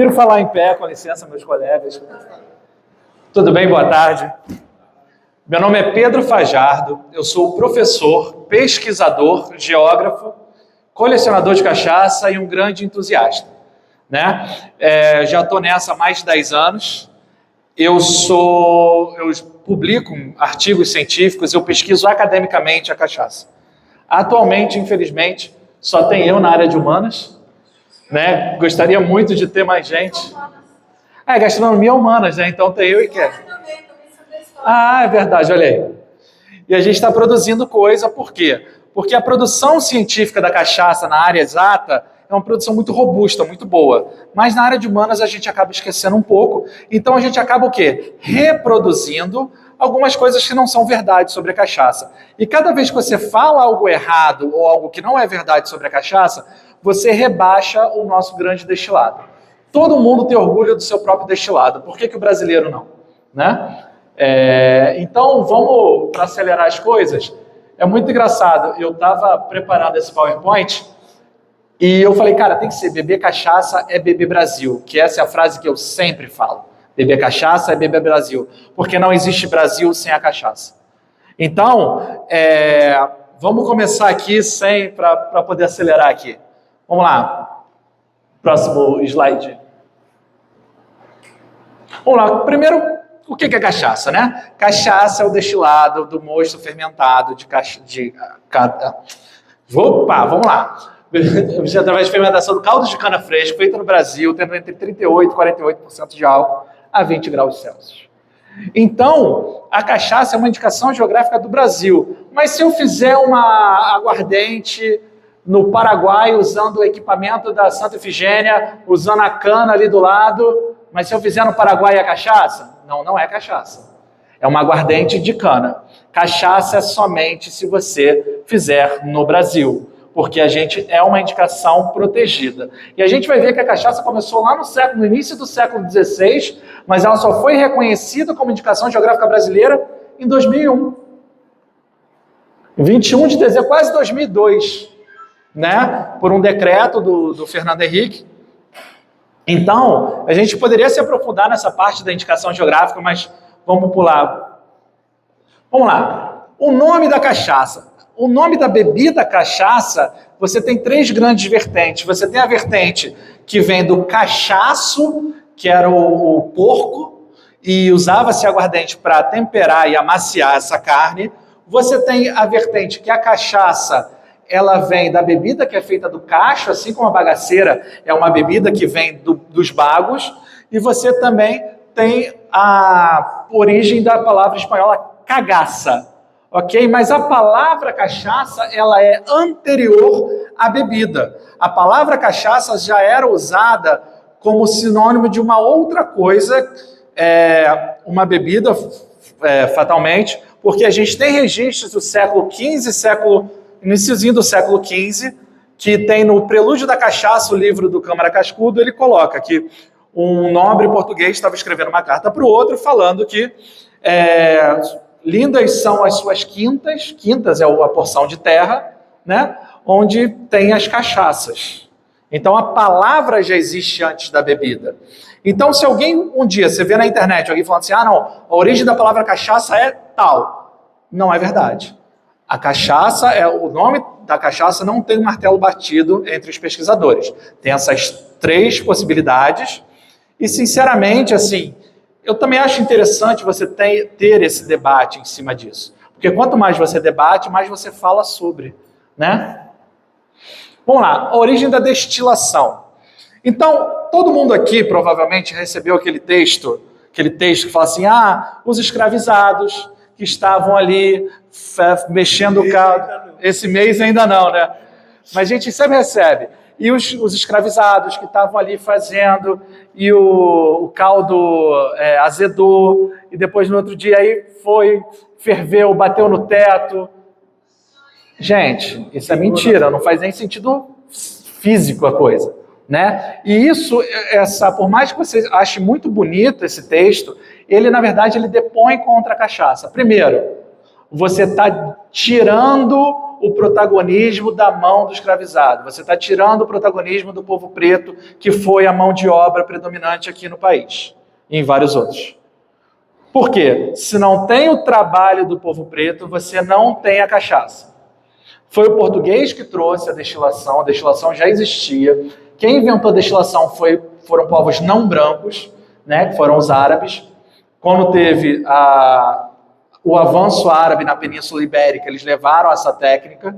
Prefiro falar em pé, com licença, meus colegas. Tudo bem? Boa tarde. Meu nome é Pedro Fajardo, eu sou professor, pesquisador, geógrafo, colecionador de cachaça e um grande entusiasta, né? Já estou nessa há mais de 10 anos. Eu publico artigos científicos, eu pesquiso academicamente a cachaça. Atualmente, infelizmente, só tem eu na área de humanas, né? Gostaria muito de ter mais gente. Gastronomia humanas, né? Então tem eu e quem? É verdade, olha aí. E a gente está produzindo coisa, por quê? Porque a produção científica da cachaça na área exata é uma produção muito robusta, muito boa. Mas na área de humanas a gente acaba esquecendo um pouco. Então a gente acaba o quê? Reproduzindo algumas coisas que não são verdade sobre a cachaça. E cada vez que você fala algo errado ou algo que não é verdade sobre a cachaça, você rebaixa o nosso grande destilado. Todo mundo tem orgulho do seu próprio destilado. Por que o brasileiro não? Né? Então, vamos para acelerar as coisas. É muito engraçado. Eu estava preparando esse PowerPoint e eu falei, cara, tem que ser beber cachaça é beber Brasil, que essa é a frase que eu sempre falo. Beber cachaça é beber Brasil, porque não existe Brasil sem a cachaça. Então, vamos começar aqui para poder acelerar aqui. Vamos lá. Próximo slide. Vamos lá. Primeiro, o que é cachaça, né? Cachaça é o destilado do mosto fermentado vamos lá. Através de fermentação do caldo de cana fresco, feito no Brasil, tendo entre 38% e 48% de álcool a 20 graus Celsius. Então, a cachaça é uma indicação geográfica do Brasil. Mas se eu fizer uma aguardente no Paraguai, usando o equipamento da Santa Efigênia, usando a cana ali do lado, mas se eu fizer no Paraguai é cachaça? Não é cachaça. É uma aguardente de cana. Cachaça é somente se você fizer no Brasil, porque a gente é uma indicação protegida. E a gente vai ver que a cachaça começou lá no início do século XVI, mas ela só foi reconhecida como indicação geográfica brasileira em 2001. 21 de dezembro, quase 2002. Né? Por um decreto do Fernando Henrique. Então, a gente poderia se aprofundar nessa parte da indicação geográfica, mas vamos pular. Vamos lá. O nome da cachaça. O nome da bebida cachaça, você tem 3 grandes vertentes. Você tem a vertente que vem do cachaço, que era o porco, e usava-se aguardente para temperar e amaciar essa carne. Você tem a vertente que a cachaça ela vem da bebida que é feita do cacho, assim como a bagaceira é uma bebida que vem dos bagos, e você também tem a origem da palavra espanhola cagaça, ok? Mas a palavra cachaça, ela é anterior à bebida. A palavra cachaça já era usada como sinônimo de uma outra coisa, uma bebida, fatalmente, porque a gente tem registros do século XV, iniciozinho do século XV, que tem no Prelúdio da Cachaça, o livro do Câmara Cascudo, ele coloca que um nobre português estava escrevendo uma carta para o outro, falando que lindas são as suas quintas, quintas é a porção de terra, né, onde tem as cachaças. Então a palavra já existe antes da bebida. Então se alguém, um dia, você vê na internet, alguém falando assim, não, a origem da palavra cachaça é tal. Não é verdade. A cachaça, o nome da cachaça não tem um martelo batido entre os pesquisadores. Tem essas 3 possibilidades e, sinceramente, assim, eu também acho interessante você ter esse debate em cima disso. Porque quanto mais você debate, mais você fala sobre, né? Vamos lá, a origem da destilação. Então, todo mundo aqui provavelmente recebeu aquele texto que fala assim, os escravizados que estavam ali mexendo o caldo. Esse mês ainda não, né? Mas a gente sempre recebe. E os escravizados que estavam ali fazendo, e o caldo azedou, e depois no outro dia aí ferveu, bateu no teto. Gente, isso é mentira, não faz nem sentido físico a coisa, né? E isso, por mais que você ache muito bonito esse texto, ele, na verdade, ele depõe contra a cachaça. Primeiro, você está tirando o protagonismo da mão do escravizado. Você está tirando o protagonismo do povo preto, que foi a mão de obra predominante aqui no país e em vários outros. Por quê? Se não tem o trabalho do povo preto, você não tem a cachaça. Foi o português que trouxe a destilação já existia. Quem inventou a destilação foram povos não brancos, né, que foram os árabes. Quando teve o avanço árabe na Península Ibérica, eles levaram essa técnica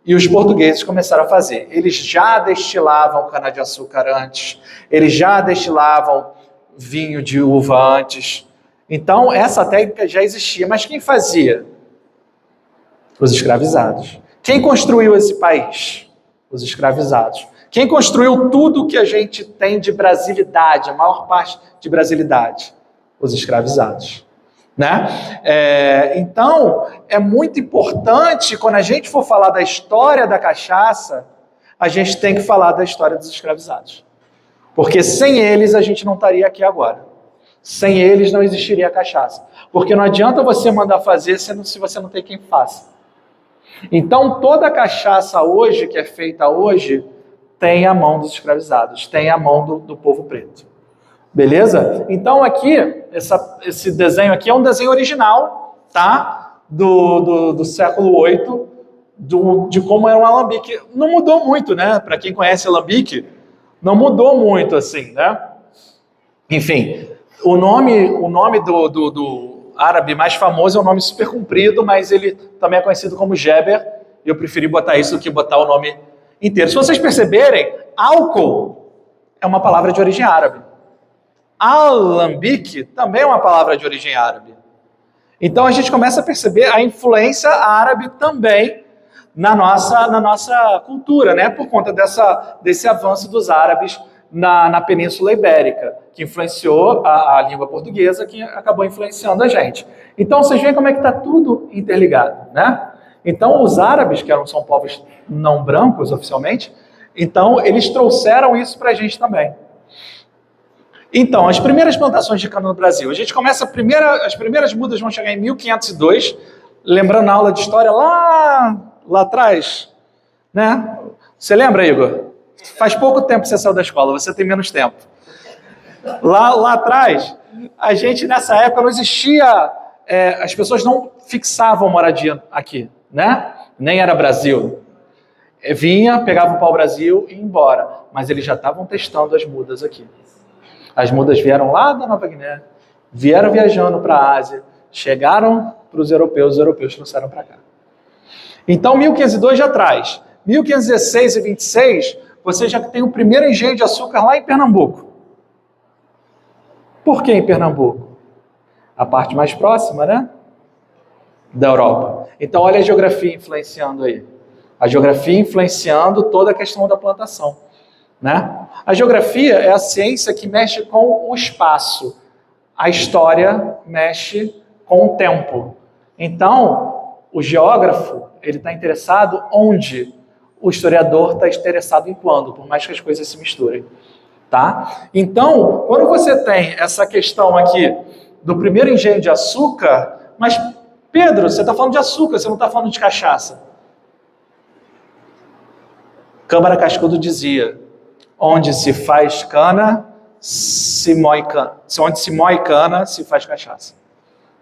e os portugueses começaram a fazer. Eles já destilavam cana-de-açúcar antes, eles já destilavam vinho de uva antes. Então, essa técnica já existia. Mas quem fazia? Os escravizados. Quem construiu esse país? Os escravizados. Quem construiu tudo que a gente tem de brasilidade, a maior parte de brasilidade? Os escravizados. Né? Então, é muito importante, quando a gente for falar da história da cachaça, a gente tem que falar da história dos escravizados. Porque sem eles, a gente não estaria aqui agora. Sem eles, não existiria a cachaça. Porque não adianta você mandar fazer se você não tem quem faça. Então, toda a cachaça hoje, que é feita hoje, tem a mão dos escravizados, tem a mão do povo preto. Beleza? Então, aqui, esse desenho aqui é um desenho original, tá? Do século VIII, de como era um alambique. Não mudou muito, né? Para quem conhece alambique, não mudou muito, assim, né? Enfim, o nome do árabe mais famoso é um nome super comprido, mas ele também é conhecido como Geber, e eu preferi botar isso do que botar o nome inteiro. Se vocês perceberem, álcool é uma palavra de origem árabe. Alambique também é uma palavra de origem árabe. Então a gente começa a perceber a influência árabe também na nossa cultura, né? Por conta desse avanço dos árabes na Península Ibérica, que influenciou a língua portuguesa, que acabou influenciando a gente. Então, vocês veem como é que está tudo interligado, né? Então, os árabes, que são povos não brancos, oficialmente, então, eles trouxeram isso para a gente também. Então, as primeiras plantações de cana no Brasil. A gente começa, as primeiras mudas vão chegar em 1502, lembrando na aula de história lá atrás, né? Você lembra, Igor? Faz pouco tempo que você saiu da escola, você tem menos tempo. Lá atrás, a gente nessa época não existia, as pessoas não fixavam moradia aqui, né? Nem era Brasil. Vinha, pegava o pau-brasil e ia embora. Mas eles já estavam testando as mudas aqui. As mudas vieram lá da Nova Guiné, vieram viajando para a Ásia, chegaram para os europeus trouxeram para cá. Então, 1502 já traz. 1516 e 26, você já tem o primeiro engenho de açúcar lá em Pernambuco. Por que em Pernambuco? A parte mais próxima, né? Da Europa. Então, olha a geografia influenciando aí. A geografia influenciando toda a questão da plantação, né? A geografia é a ciência que mexe com o espaço. A história mexe com o tempo. Então, o geógrafo, ele está interessado onde? O historiador está interessado em quando, por mais que as coisas se misturem. Tá? Então, quando você tem essa questão aqui do primeiro engenho de açúcar, mas, Pedro, você está falando de açúcar, você não está falando de cachaça. Câmara Cascudo dizia, onde se faz cana, se moe cana. Onde se moe cana, se faz cachaça.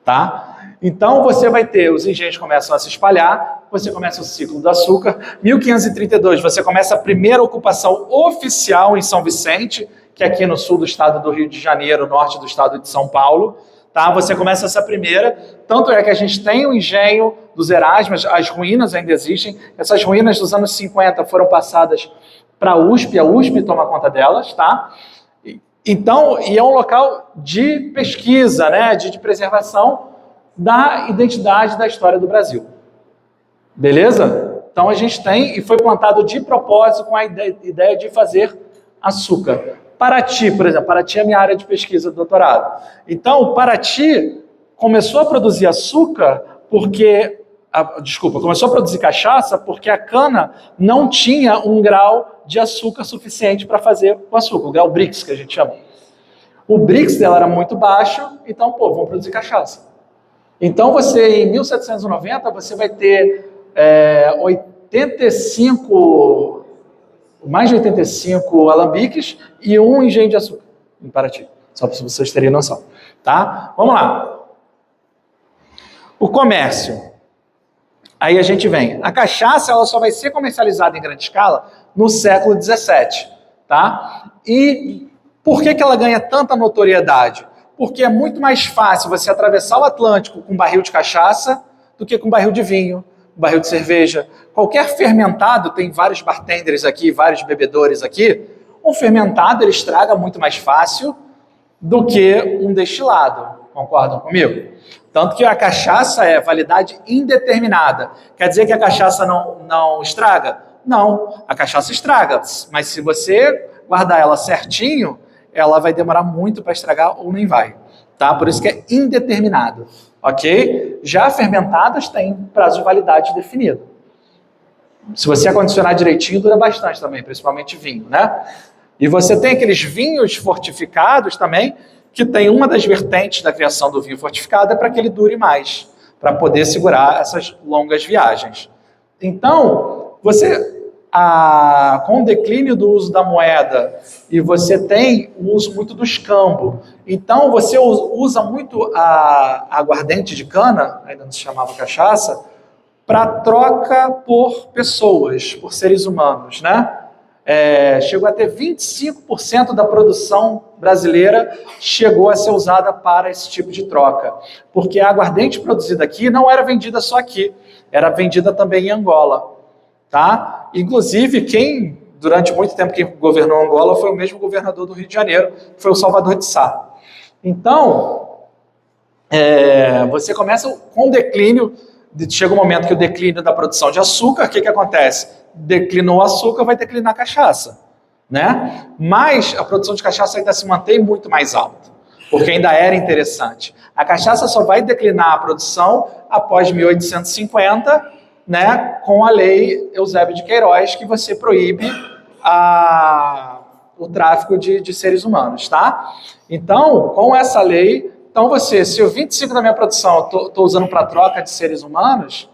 Tá? Então, você vai ter, os engenhos começam a se espalhar, você começa o ciclo do açúcar. 1532, você começa a primeira ocupação oficial em São Vicente, que é aqui no sul do estado do Rio de Janeiro, norte do estado de São Paulo. Tá? Você começa essa primeira, tanto é que a gente tem o engenho dos Erasmus, as ruínas ainda existem. Essas ruínas dos anos 50 foram passadas para a USP toma conta delas, tá? Então, e é um local de pesquisa, né, de preservação da identidade da história do Brasil. Beleza? Então a gente tem, e foi plantado de propósito com a ideia de fazer açúcar. Paraty, por exemplo, Paraty é a minha área de pesquisa do doutorado. Então, Paraty começou a produzir açúcar porque... começou a produzir cachaça porque a cana não tinha um grau de açúcar suficiente para fazer o açúcar, o grau Brix, que a gente chama. O Brix dela era muito baixo, então, vamos produzir cachaça. Então, em 1790, você vai ter 85, mais de 85 alambiques e um engenho de açúcar em Paraty. Só para vocês terem noção. Tá? Vamos lá. O comércio. Aí a gente vem. A cachaça ela só vai ser comercializada em grande escala no século XVII. Tá? E por que ela ganha tanta notoriedade? Porque é muito mais fácil você atravessar o Atlântico com um barril de cachaça do que com um barril de vinho, um barril de cerveja. Qualquer fermentado, tem vários bartenders aqui, vários bebedores aqui, um fermentado ele estraga muito mais fácil do que um destilado. Concordam comigo? Tanto que a cachaça é validade indeterminada. Quer dizer que a cachaça não estraga? Não, a cachaça estraga, mas se você guardar ela certinho, ela vai demorar muito para estragar ou nem vai, tá? Por isso que é indeterminado, ok? Já fermentadas têm prazo de validade definido. Se você acondicionar direitinho, dura bastante também, principalmente vinho, né? E você tem aqueles vinhos fortificados também, que tem uma das vertentes da criação do vinho fortificado é para que ele dure mais, para poder segurar essas longas viagens. Então, com o declínio do uso da moeda e você tem o uso muito do escambo. Então, você usa muito a aguardente de cana, ainda não se chamava cachaça, para troca por pessoas, por seres humanos, né? Chegou a ter 25% da produção brasileira chegou a ser usada para esse tipo de troca, porque a aguardente produzida aqui não era vendida só aqui, era vendida também em Angola, tá? Inclusive, quem durante muito tempo quem governou Angola foi o mesmo governador do Rio de Janeiro, que foi o Salvador de Sá. Então, você começa com o declínio, chega um momento que o declínio da produção de açúcar, o que acontece? Declinou o açúcar, vai declinar a cachaça, né? Mas a produção de cachaça ainda se mantém muito mais alta, porque ainda era interessante. A cachaça só vai declinar a produção após 1850, né, com a lei Eusébio de Queiroz, que você proíbe o tráfico de seres humanos, tá? Então, com essa lei, se o 25% da minha produção eu estou usando para troca de seres humanos,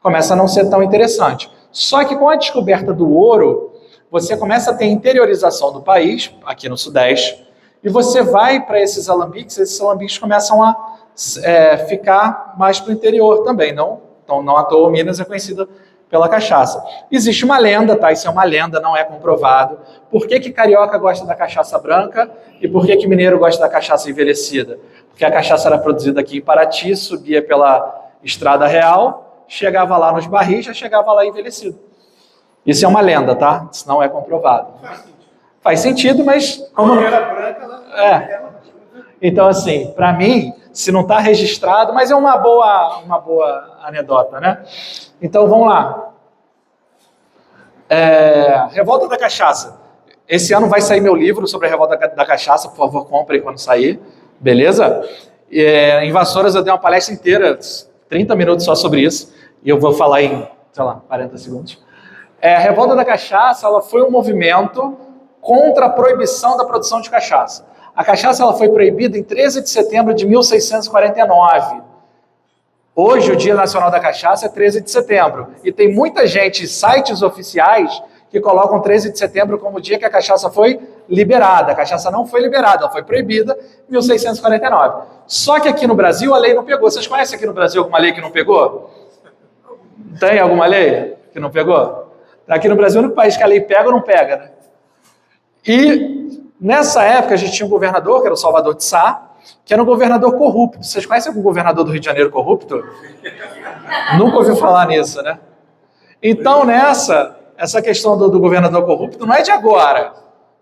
começa a não ser tão interessante. Só que com a descoberta do ouro, você começa a ter interiorização do país, aqui no Sudeste, e você vai para esses alambiques começam a ficar mais para o interior também, não à toa Minas é conhecida pela cachaça. Existe uma lenda, tá? Isso é uma lenda, não é comprovado. Por que carioca gosta da cachaça branca e por que mineiro gosta da cachaça envelhecida? Porque a cachaça era produzida aqui em Paraty, subia pela Estrada Real, chegava lá nos barris, já chegava lá envelhecido. Isso é uma lenda, tá? Isso não é comprovado. Faz sentido, mas... Como era branca, Então, assim, para mim, se não está registrado, mas é uma boa anedota, né? Então, vamos lá. Revolta da Cachaça. Esse ano vai sair meu livro sobre a Revolta da Cachaça, por favor, comprem quando sair, beleza? Em Vassouras eu dei uma palestra inteira, 30 minutos só sobre isso, e eu vou falar em, 40 segundos. A Revolta da Cachaça, ela foi um movimento contra a proibição da produção de cachaça. A cachaça ela foi proibida em 13 de setembro de 1649. Hoje, o Dia Nacional da Cachaça é 13 de setembro. E tem muita gente, sites oficiais, que colocam 13 de setembro como o dia que a cachaça foi liberada. A cachaça não foi liberada, ela foi proibida em 1649. Só que aqui no Brasil a lei não pegou. Vocês conhecem aqui no Brasil alguma lei que não pegou? Tem alguma lei que não pegou? Aqui no Brasil, o único país que a lei pega ou não pega, né? E nessa época a gente tinha um governador, que era o Salvador de Sá, que era um governador corrupto. Vocês conhecem algum governador do Rio de Janeiro corrupto? Nunca ouviu falar nisso, né? Então, essa questão do governador corrupto não é de agora,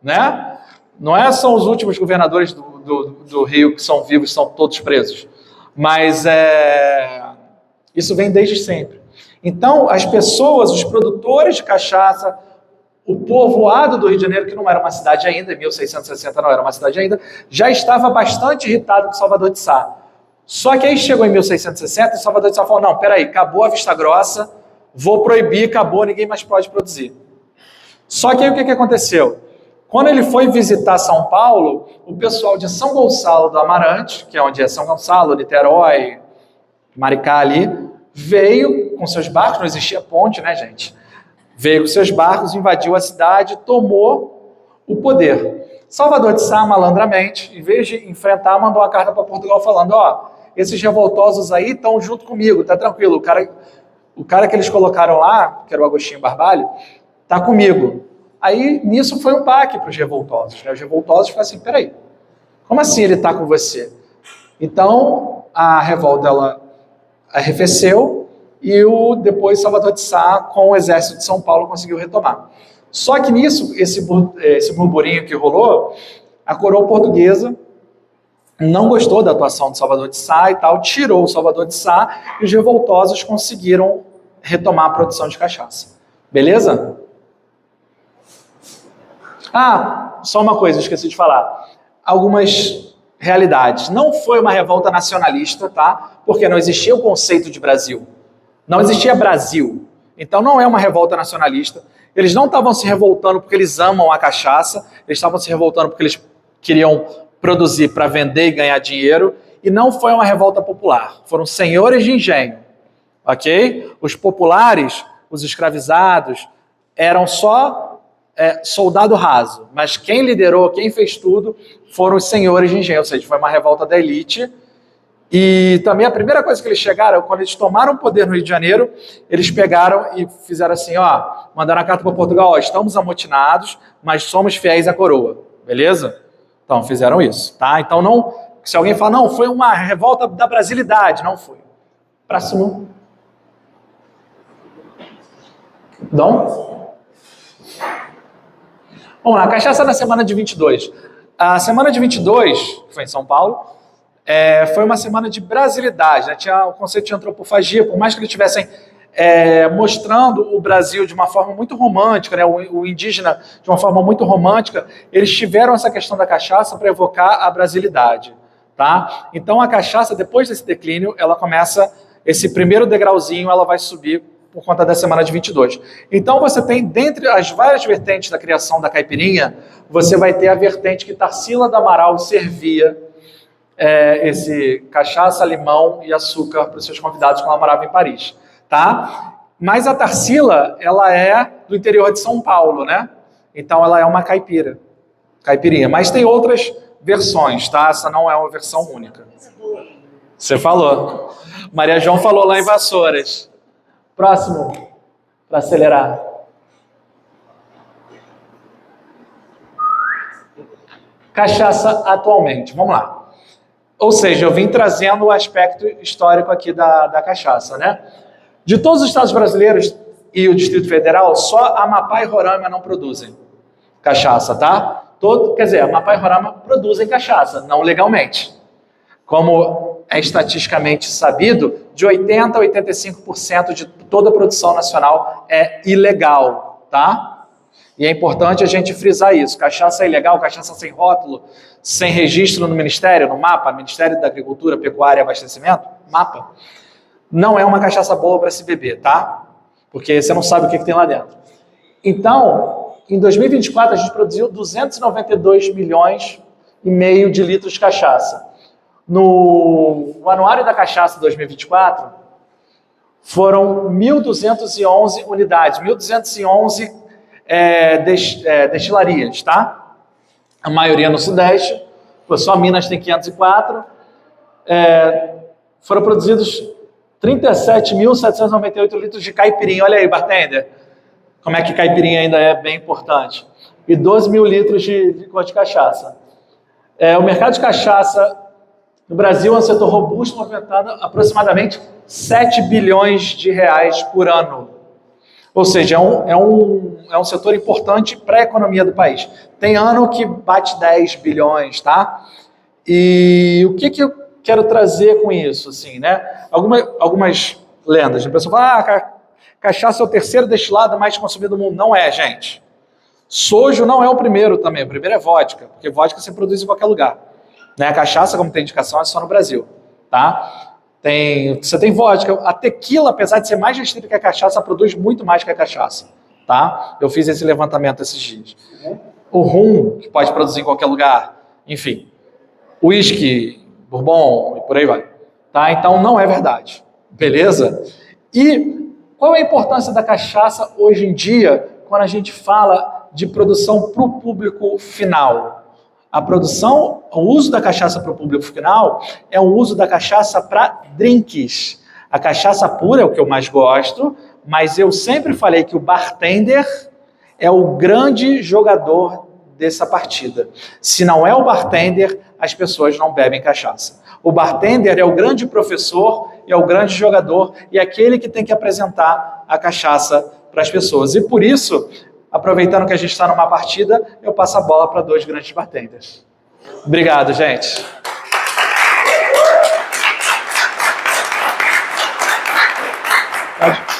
né? Não são os últimos governadores do Rio que são vivos, são todos presos. Mas isso vem desde sempre. Então, as pessoas, os produtores de cachaça, o povoado do Rio de Janeiro, que não era uma cidade ainda, em 1660 não era uma cidade ainda, já estava bastante irritado com Salvador de Sá. Só que aí chegou em 1660 e Salvador de Sá falou, não, peraí, acabou a Vista Grossa, vou proibir, acabou, ninguém mais pode produzir. Só que aí o que aconteceu? Quando ele foi visitar São Paulo, o pessoal de São Gonçalo do Amarante, que é onde é São Gonçalo, Niterói, Maricá ali, veio com seus barcos, não existia ponte, né, gente? Veio com seus barcos, invadiu a cidade, tomou o poder. Salvador de Sá, malandramente, em vez de enfrentar, mandou uma carta para Portugal falando, ó, esses revoltosos aí estão junto comigo, tá tranquilo, o cara que eles colocaram lá, que era o Agostinho Barbalho, tá comigo. Aí, nisso foi um baque para os revoltosos, né? Os revoltosos falaram assim, peraí, como assim ele tá com você? Então, a revolta, ela arrefeceu e depois Salvador de Sá, com o exército de São Paulo, conseguiu retomar. Só que nisso, esse burburinho que rolou, a coroa portuguesa não gostou da atuação de Salvador de Sá e tal, tirou o Salvador de Sá e os revoltosos conseguiram retomar a produção de cachaça. Beleza? Ah, só uma coisa, esqueci de falar. Algumas realidades. Não foi uma revolta nacionalista, tá? Porque não existia o conceito de Brasil. Não existia Brasil. Então não é uma revolta nacionalista. Eles não estavam se revoltando porque eles amam a cachaça, eles estavam se revoltando porque eles queriam produzir para vender e ganhar dinheiro, e não foi uma revolta popular. Foram senhores de engenho, ok? Os populares, os escravizados, eram só soldado raso, mas quem liderou, quem fez tudo, foram os senhores de engenho, ou seja, foi uma revolta da elite. E também a primeira coisa que eles chegaram, quando eles tomaram o poder no Rio de Janeiro, eles pegaram e fizeram assim, ó, mandaram a carta para Portugal, ó, estamos amotinados, mas somos fiéis à coroa, beleza? Então, fizeram isso, tá? Então, não, se alguém falar, não, foi uma revolta da brasilidade, não foi. Próximo. Dom? Vamos lá, cachaça na semana de 22. A semana de 22, que foi em São Paulo, foi uma semana de brasilidade, né? Tinha o conceito de antropofagia, por mais que eles estivessem mostrando o Brasil de uma forma muito romântica, né? O indígena de uma forma muito romântica, eles tiveram essa questão da cachaça para evocar a brasilidade, tá? Então a cachaça, depois desse declínio, ela começa, esse primeiro degrauzinho, ela vai subir por conta da semana de 22. Então você tem, dentre as várias vertentes da criação da caipirinha, você vai ter a vertente que Tarsila do Amaral servia esse cachaça, limão e açúcar para os seus convidados quando ela morava em Paris, tá? Mas a Tarsila, ela é do interior de São Paulo, né? Então ela é uma caipirinha. Mas tem outras versões, tá? Essa não é uma versão única. Você falou. Maria João falou lá em Vassouras. Próximo, para acelerar. Cachaça atualmente, vamos lá. Ou seja, eu vim trazendo o aspecto histórico aqui da cachaça, né? De todos os estados brasileiros e o Distrito Federal, só Amapá e Roraima não produzem cachaça, tá? Quer dizer, Amapá e Roraima produzem cachaça, não legalmente. Como é estatisticamente sabido, de 80% a 85% de toda a produção nacional é ilegal, tá? E é importante a gente frisar isso. Cachaça é ilegal, cachaça sem rótulo, sem registro no Ministério, no MAPA, Ministério da Agricultura, Pecuária e Abastecimento, MAPA, não é uma cachaça boa para se beber, tá? Porque você não sabe o que tem lá dentro. Então, em 2024, a gente produziu 292 milhões e meio de litros de cachaça. No Anuário da Cachaça 2024, foram 1.211 unidades, 1.211 destilarias, tá? A maioria no Sudeste, só Minas tem 504. Foram produzidos 37.798 litros de caipirinha. Olha aí, bartender, como é que caipirinha ainda é bem importante. E 12 mil litros de cachaça. O mercado de cachaça no Brasil é um setor robusto, movimentando aproximadamente 7 bilhões de reais por ano. Ou seja, é um setor importante para a economia do país. Tem ano que bate 10 bilhões, tá? E o que eu quero trazer com isso? Assim, né? Algumas lendas. A pessoa fala, cachaça é o terceiro destilado mais consumido do mundo. Não é, gente. Sojo não é o primeiro também. O primeiro é vodka, porque vodka você produz em qualquer lugar. Né? A cachaça, como tem indicação, é só no Brasil, tá? Você tem vodka, a tequila, apesar de ser mais restrita que a cachaça, produz muito mais que a cachaça, tá? Eu fiz esse levantamento esses dias. O rum, que pode produzir em qualquer lugar, enfim. Uísque, bourbon e por aí vai, tá? Então não é verdade, beleza? E Qual é a importância da cachaça hoje em dia, quando a gente fala de produção para o público final? A produção, o uso da cachaça para o público final é o uso da cachaça para drinks. A cachaça pura é o que eu mais gosto, mas eu sempre falei que o bartender é o grande jogador dessa partida. Se não é o bartender, as pessoas não bebem cachaça. O bartender é o grande professor, é o grande jogador e é aquele que tem que apresentar a cachaça para as pessoas. E por isso, aproveitando que a gente está numa partida, eu passo a bola para 2 grandes bartenders. Obrigado, gente. Pode.